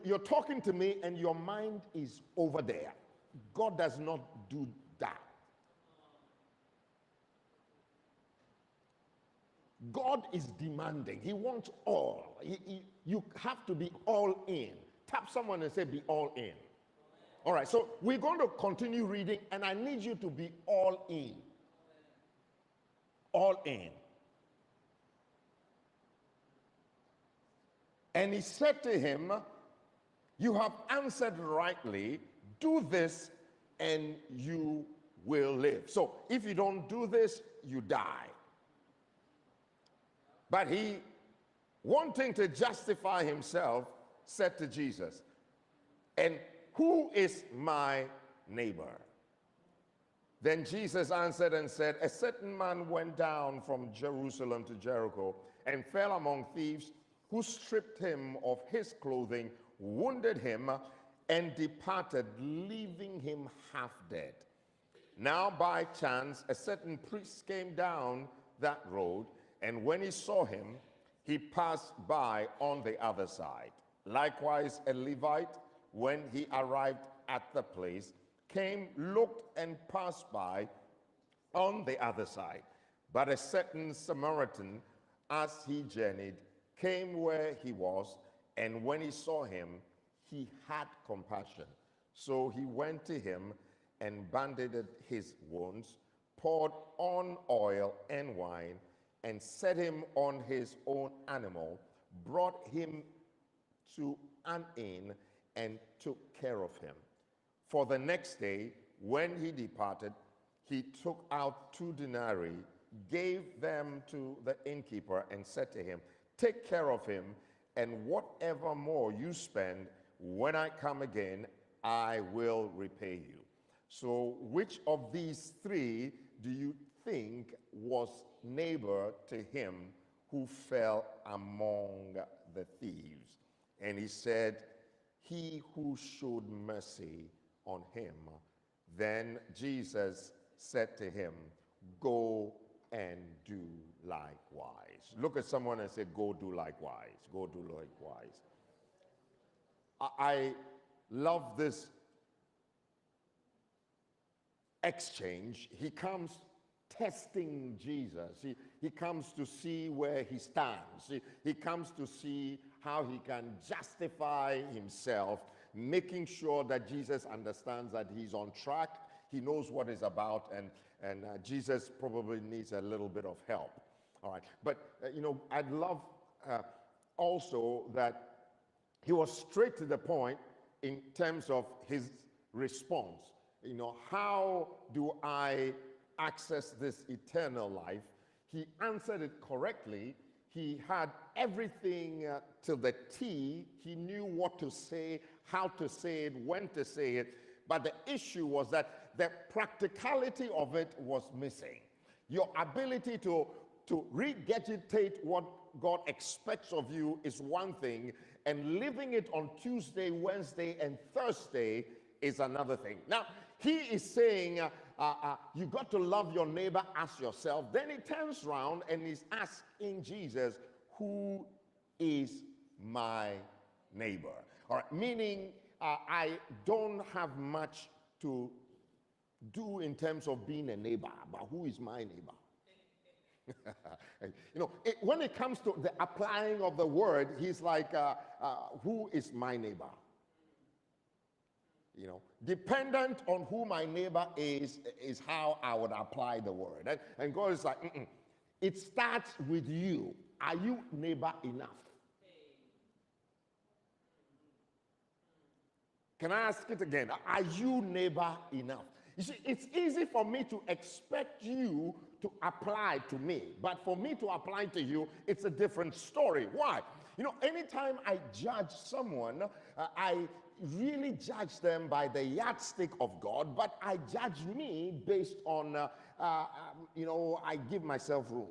you're talking to me and your mind is over there. God does not do that. God is demanding. He wants all. You have to be all in. Tap someone and say, be all in. All right, so we're going to continue reading, and I need you to be all in. All in. And he said to him, you have answered rightly. Do this and you will live. So if you don't do this, you die. But he, wanting to justify himself, said to Jesus, and who is my neighbor? Then Jesus answered and said, a certain man went down from Jerusalem to Jericho and fell among thieves, who stripped him of his clothing, wounded him, and departed, leaving him half dead. Now by chance a certain priest came down that road, and when he saw him, he passed by on the other side. Likewise a Levite, when he arrived at the place, came, looked, and passed by on the other side. But a certain Samaritan, as he journeyed, came where he was, and when he saw him, he had compassion. So he went to him and bandaged his wounds, poured on oil and wine, and set him on his own animal, brought him to an inn, and took care of him. For the next day, when he departed, he took out 2 denarii, gave them to the innkeeper, and said to him, take care of him, and whatever more you spend, when I come again, I will repay you. So which of these 3 do you think was neighbor to him who fell among the thieves? And he said, he who showed mercy on him. Then Jesus said to him, go and do likewise. Look at someone and say, go do likewise. Go do likewise. I love this exchange. He comes testing Jesus. He comes to see where he stands. He comes to see how he can justify himself, making sure that Jesus understands that he's on track, he knows what it's about, and Jesus probably needs a little bit of help. All right, but I'd love also that he was straight to the point in terms of his response. How do I access this eternal life? He answered it correctly. He had everything to the T. He knew what to say, how to say it, when to say it. But the issue was that the practicality of it was missing. Your ability to regurgitate what God expects of you is one thing, and living it on Tuesday, Wednesday, and Thursday is another thing. Now, he is saying, you got to love your neighbor as yourself. Then he turns around and he's asking Jesus, who is my neighbor? All right, meaning I don't have much to do in terms of being a neighbor, but who is my neighbor? When it comes to the applying of the word, he's like, who is my neighbor? Dependent on who my neighbor is how I would apply the word. And God is like, it starts with you. Are you neighbor enough? Can I ask it again? Are you neighbor enough? You see, it's easy for me to expect you to apply to me, but for me to apply to you, it's a different story. Why? Anytime I judge someone, I really judge them by the yardstick of God, but I judge me based on, I give myself room.